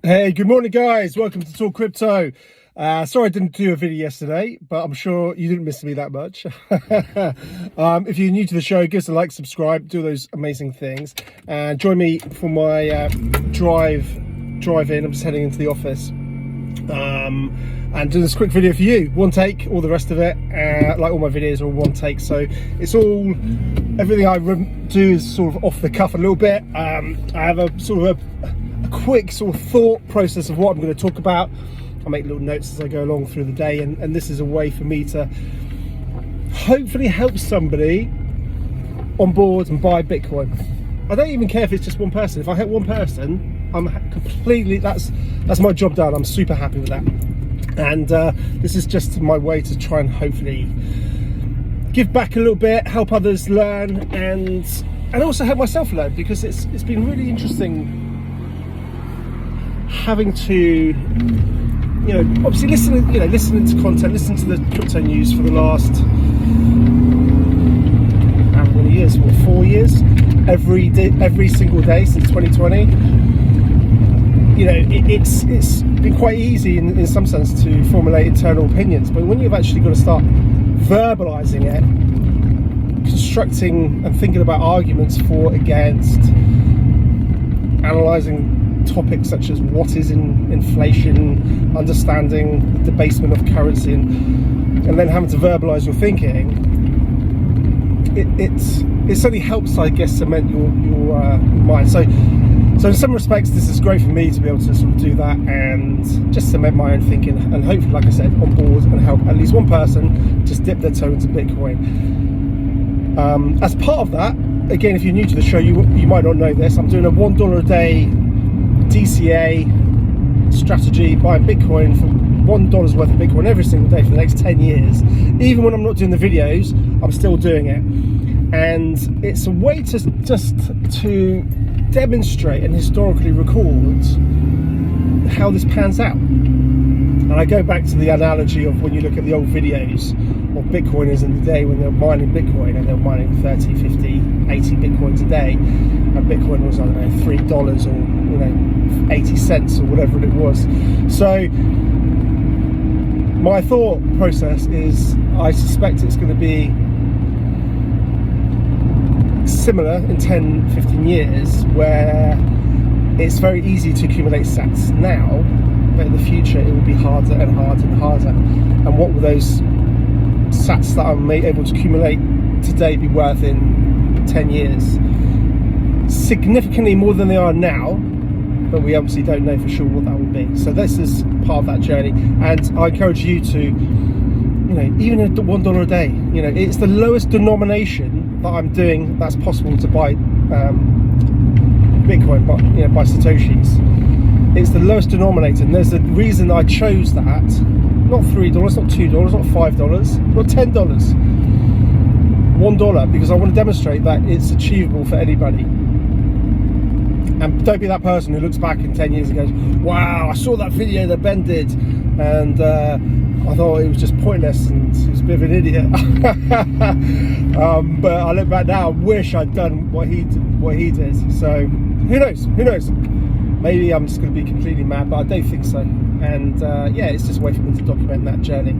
Hey, good morning, guys. Welcome to TalkCrypto. Sorry I didn't do a video yesterday, but I'm sure you didn't miss me that much. If you're new to the show, give us a like, subscribe, do those amazing things, and join me for my drive in. I'm just heading into the office and do this quick video for you. One take, all the rest of it, like all my videos are all one take. So it's all, everything I do is sort of off the cuff a little bit. I have a sort of a quick sort of thought process of what I'm going to talk about. I make little notes as I go along through the day, and this is a way for me to hopefully help somebody on board and buy Bitcoin. I don't even care if it's just one person. If I help one person, I'm completely, that's my job done. I'm super happy with that. And this is just my way to try and hopefully give back a little bit, help others learn, and also help myself learn, because it's been really interesting having to, obviously listening to content, listening to the crypto news for the last how many years? 4 years, every single day since 2020. It's been quite easy in some sense to formulate internal opinions, but when you've actually got to start verbalizing it, constructing and thinking about arguments for, against, analyzing topics such as what is inflation, understanding the debasement of currency, and then having to verbalize your thinking, it certainly helps, I guess, cement your mind. So in some respects, this is great for me to be able to sort of do that and just cement my own thinking, and hopefully, like I said, on board and help at least one person just dip their toe into Bitcoin. As part of that, again, if you're new to the show, you might not know this, I'm doing a $1 a day DCA strategy, buying Bitcoin for $1 worth of Bitcoin every single day for the next 10 years. Even when I'm not doing the videos, I'm still doing it. And it's a way to just to demonstrate and historically record how this pans out. And I go back to the analogy of when you look at the old videos of Bitcoiners in the day when they were mining Bitcoin, and they were mining 30, 50, 80 Bitcoins a day, and Bitcoin was, I don't know, $3 or 80 cents or whatever it was. So my thought process is, I suspect it's going to be similar in 10, 15 years, where it's very easy to accumulate sats now, but in the future it will be harder and harder and harder. And what will those sats that I'm able to accumulate today be worth in 10 years? Significantly more than they are now, but we obviously don't know for sure what that will be. So this is part of that journey, and I encourage you to, even at $1 a day, it's the lowest denomination that I'm doing that's possible to buy Bitcoin, by Satoshis. It's the lowest denominator, and there's a reason I chose that. Not $3, not $2, not $5, not $10, $1, because I want to demonstrate that it's achievable for anybody. And don't be that person who looks back in 10 years and goes, wow, I saw that video that Ben did, and I thought it was just pointless and he was a bit of an idiot. But I look back now, I wish I'd done what he did. So who knows? Maybe I'm just going to be completely mad, but I don't think so. And yeah, it's just a way for me to document that journey.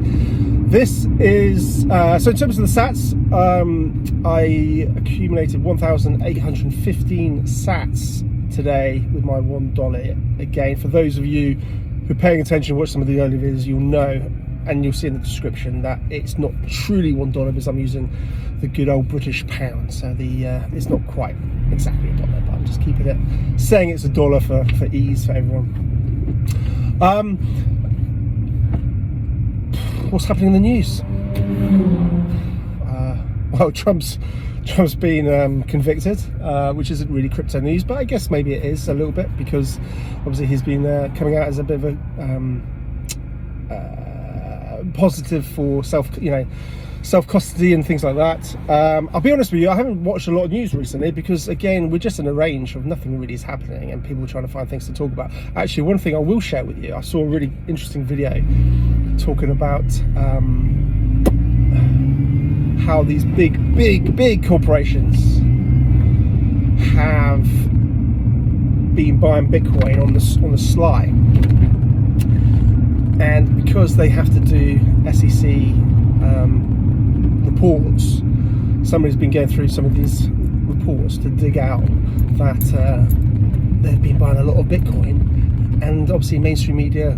This is, so in terms of the sats, I accumulated 1,815 sats today with my $1. Again, for those of you who are paying attention, watch some of the early videos, you'll know, and you'll see in the description, that it's not truly $1 because I'm using the good old British pound. So it's not quite exactly $1, but I'm just keeping it, saying it's $1 for ease for everyone. What's happening in the news? Well, Trump's been convicted, which isn't really crypto news, but I guess maybe it is a little bit, because obviously he's been coming out as a bit of a positive for self-custody and things like that. I'll be honest with you, I haven't watched a lot of news recently, because again, we're just in a range of nothing really is happening and people are trying to find things to talk about. Actually, one thing I will share with you, I saw a really interesting video talking about how these big corporations have been buying Bitcoin on the sly, and because they have to do SEC reports, somebody's been going through some of these reports to dig out that they've been buying a lot of Bitcoin, and obviously mainstream media,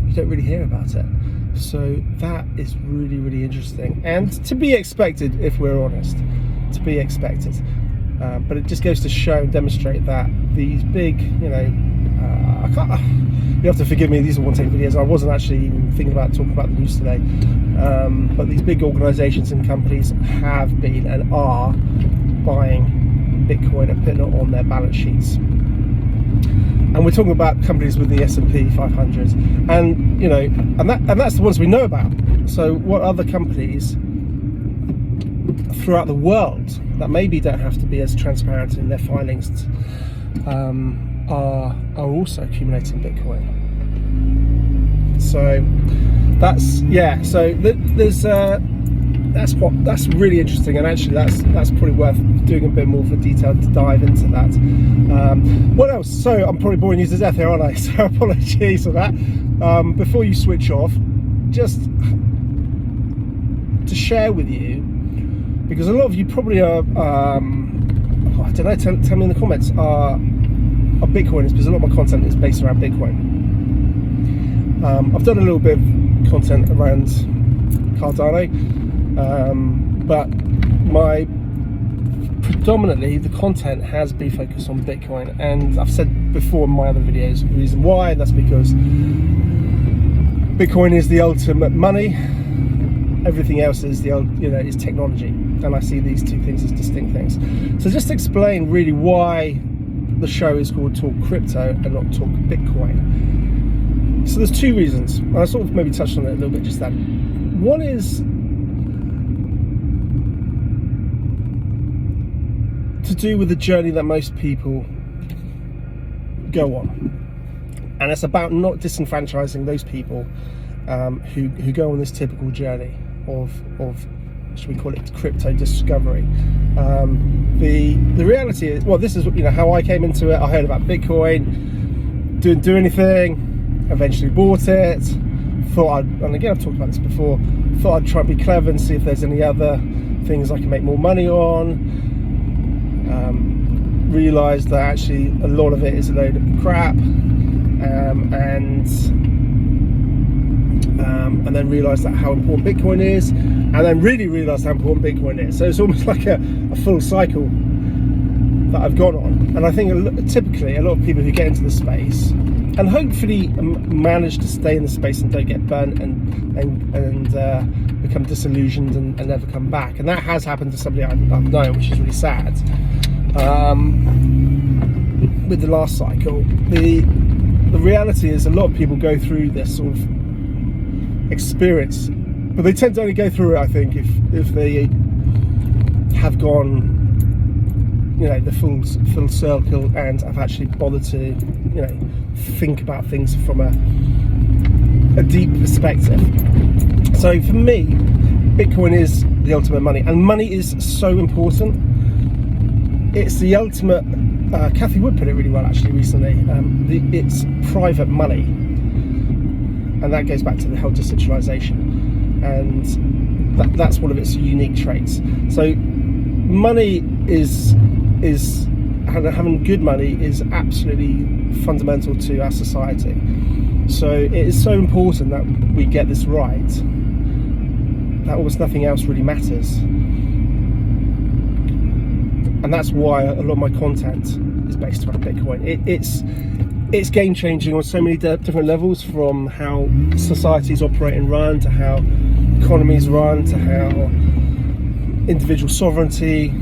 you don't really hear about it. So that is really, really interesting, and to be expected, if we're honest, to be expected. But it just goes to show and demonstrate that these big, you have to forgive me, these are one-take videos. I wasn't actually even thinking about talking about the news today. But these big organizations and companies have been and are buying Bitcoin and putting it on their balance sheets. And we're talking about companies with the S&P 500, and and that's the ones we know about. So what other companies throughout the world that maybe don't have to be as transparent in their filings are also accumulating Bitcoin? So that's really interesting, and actually that's probably worth doing a bit more of a detailed dive into that. What else? So I'm probably boring you to death here, aren't I? So apologies for that. Before you switch off, just to share with you, because a lot of you probably are, I don't know, tell me in the comments, are Bitcoiners, because a lot of my content is based around Bitcoin. I've done a little bit of content around Cardano, but predominantly the content has been focused on Bitcoin, and I've said before in my other videos the reason why. That's because Bitcoin is the ultimate money. Everything else is is technology, and I see these two things as distinct things. So just to explain really why the show is called Talk Crypto and not Talk Bitcoin. So there's two reasons. I sort of maybe touched on it a little bit just then. One is to do with the journey that most people go on, and it's about not disenfranchising those people who go on this typical journey of should we call it crypto discovery. The reality is, well, this is how I came into it. I heard about Bitcoin, didn't do anything, eventually bought it, and again I've talked about this before, thought I'd try and be clever and see if there's any other things I can make more money on. Realised that actually a lot of it is a load of crap, and then realised that how important Bitcoin is, and then really realised how important Bitcoin is. So it's almost like a full cycle that I've gone on. And I think typically a lot of people who get into the space and hopefully manage to stay in the space and don't get burnt and become disillusioned and never come back. And that has happened to somebody I've known, which is really sad. With the last cycle, the reality is a lot of people go through this sort of experience, but they tend to only go through it, I think, if they have gone the full circle and have actually bothered to think about things from a deep perspective. So for me, Bitcoin is the ultimate money, and money is so important. It's the ultimate, Kathy Wood put it really well actually recently, it's private money, and that goes back to the whole decentralization, and that's one of its unique traits. So money is having good money is absolutely fundamental to our society. So it is so important that we get this right, that almost nothing else really matters. And that's why a lot of my content is based around Bitcoin. It's game changing on so many different levels, from how societies operate and run, to how economies run, to how individual sovereignty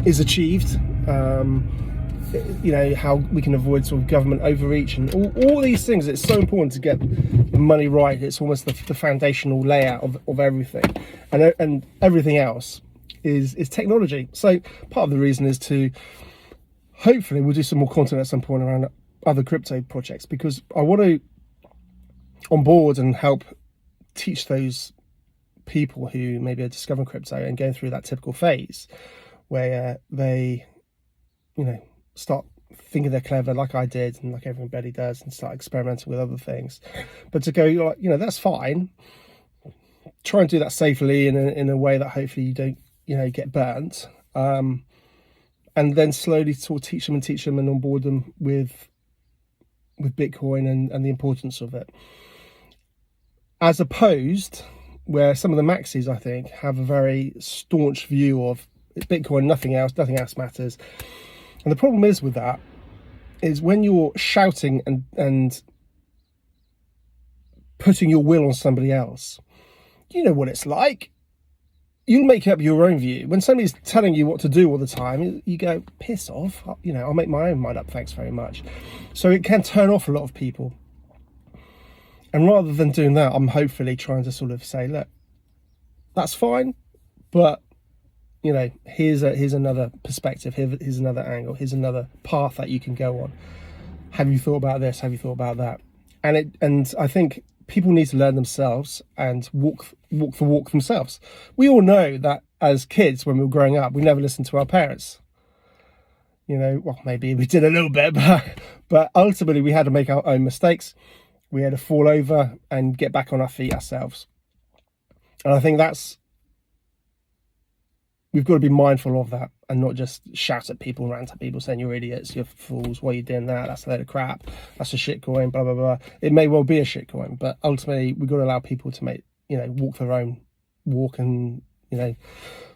is achieved. How we can avoid sort of government overreach and all these things. It's so important to get the money right. It's almost the foundational layout of everything, and everything else is technology. So part of the reason is to hopefully we'll do some more content at some point around other crypto projects, because I want to onboard and help teach those people who maybe are discovering crypto and going through that typical phase where they start thinking they're clever like I did and like everybody does and start experimenting with other things. But to go, like, that's fine. Try and do that safely in a way that hopefully you don't, get burnt. And then slowly sort of teach them and onboard them with Bitcoin and the importance of it. As opposed where some of the maxis, I think, have a very staunch view of Bitcoin, nothing else matters. And the problem is with that is when you're shouting and putting your will on somebody else, you know what it's like. You'll make up your own view. When somebody's telling you what to do all the time, you go, piss off. I'll make my own mind up, thanks very much. So it can turn off a lot of people. And rather than doing that, I'm hopefully trying to sort of say, look, that's fine, but here's another perspective, here's another angle, here's another path that you can go on. Have you thought about this? Have you thought about that? And I think people need to learn themselves and walk the walk themselves. We all know that as kids, when we were growing up, we never listened to our parents. Well, maybe we did a little bit, but ultimately we had to make our own mistakes. We had to fall over and get back on our feet ourselves. And I think we've got to be mindful of that and not just shout at people, rant at people saying you're idiots, you're fools, why are you doing that? That's a load of crap. That's a shit coin, blah, blah, blah. It may well be a shit coin, but ultimately we've got to allow people to walk their own walk and,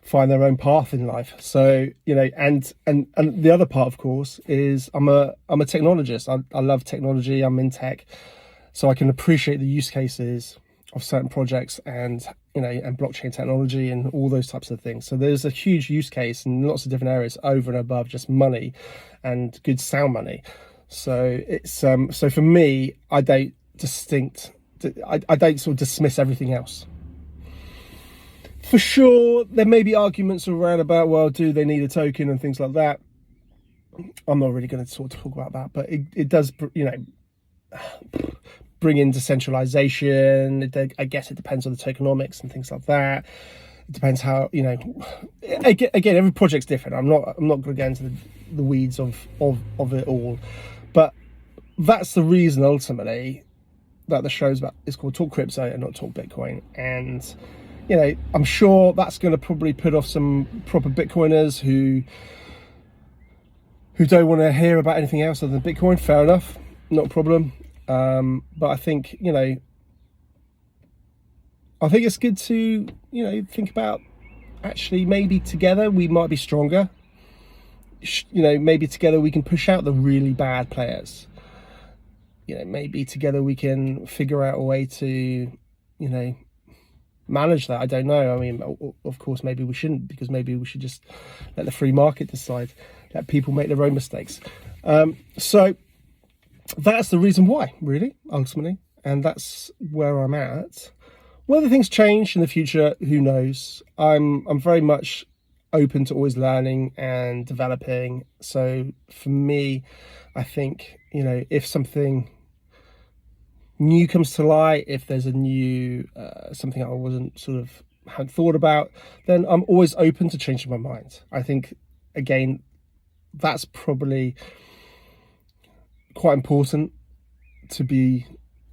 find their own path in life. So, and the other part, of course, is I'm a technologist. I love technology. I'm in tech. So I can appreciate the use cases of certain projects and blockchain technology and all those types of things. So there's a huge use case in lots of different areas over and above just money and good sound money. So it's so for me, I don't sort of dismiss everything else. For sure, there may be arguments around about, well, do they need a token and things like that. I'm not really going to sort of talk about that, but it does, bring in decentralization. I guess it depends on the tokenomics and things like that. It depends how, again, every project's different. I'm not going to get into the weeds of it all, but that's the reason ultimately that the show's about. It's called Talk Crypto and not Talk Bitcoin. And I'm sure that's going to probably put off some proper Bitcoiners who don't want to hear about anything else other than Bitcoin. Fair enough, not a problem. But I think it's good to think about, actually maybe together we might be stronger. Maybe together we can push out the really bad players. Maybe together we can figure out a way to manage that. I don't know. I mean, of course, maybe we shouldn't, because maybe we should just let the free market decide, let people make their own mistakes. So that's the reason why, really, ultimately, and that's where I'm at. Whether things change in the future, who knows? I'm very much open to always learning and developing. So for me, I think if something new comes to light, if there's a new something I hadn't thought about, then I'm always open to changing my mind. I think, again, that's probably quite important, to be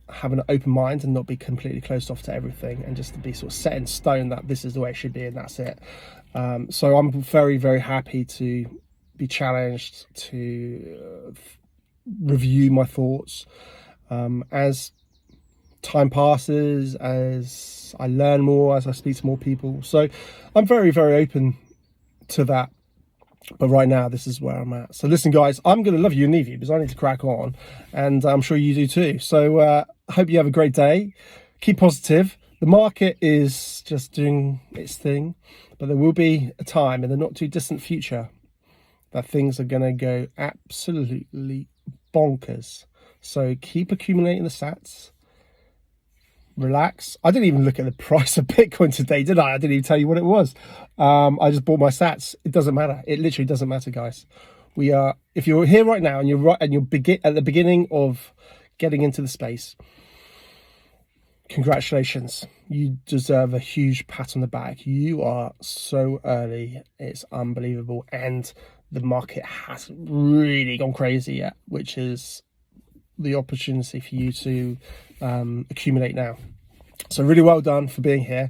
having an open mind and not be completely closed off to everything, and just to be sort of set in stone that this is the way it should be and that's it. So I'm very, very happy to be challenged, to review my thoughts as time passes, as I learn more, as I speak to more people. So I'm very, very open to that. But right now, this is where I'm at. So listen, guys, I'm going to love you and leave you because I need to crack on. And I'm sure you do too. So I hope you have a great day. Keep positive. The market is just doing its thing. But there will be a time in the not too distant future that things are going to go absolutely bonkers. So keep accumulating the sats. Relax. I didn't even look at the price of Bitcoin today, did I? I didn't even tell you what it was. I just bought my sats. It doesn't matter. It literally doesn't matter, guys. If you're here right now and you're at the beginning of getting into the space, congratulations. You deserve a huge pat on the back. You are so early. It's unbelievable. And the market hasn't really gone crazy yet, which is the opportunity for you to accumulate now. So really well done for being here.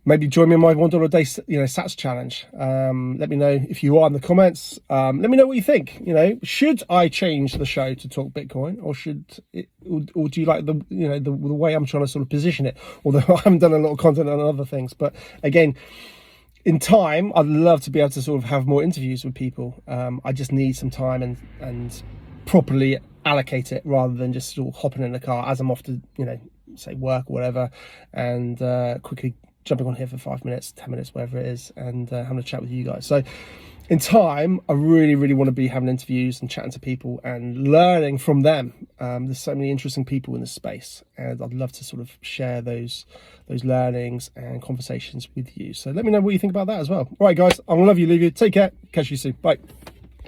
Maybe join me in my $1 a day, sats challenge. Let me know if you are in the comments. Let me know what you think. Should I change the show to talk Bitcoin, or or do you like the way I'm trying to sort of position it? Although I haven't done a lot of content on other things, but again, in time, I'd love to be able to sort of have more interviews with people. I just need some time and properly allocate it, rather than just sort of hopping in the car as I'm off to say work or whatever, and quickly jumping on here for 5 minutes, 10 minutes, whatever it is, and having a chat with you guys. So in time, I really, really want to be having interviews and chatting to people and learning from them. There's so many interesting people in this space, and I'd love to sort of share those learnings and conversations with you. So let me know what you think about that as well. All right, guys, I love you, leave you. Take care. Catch you soon. Bye.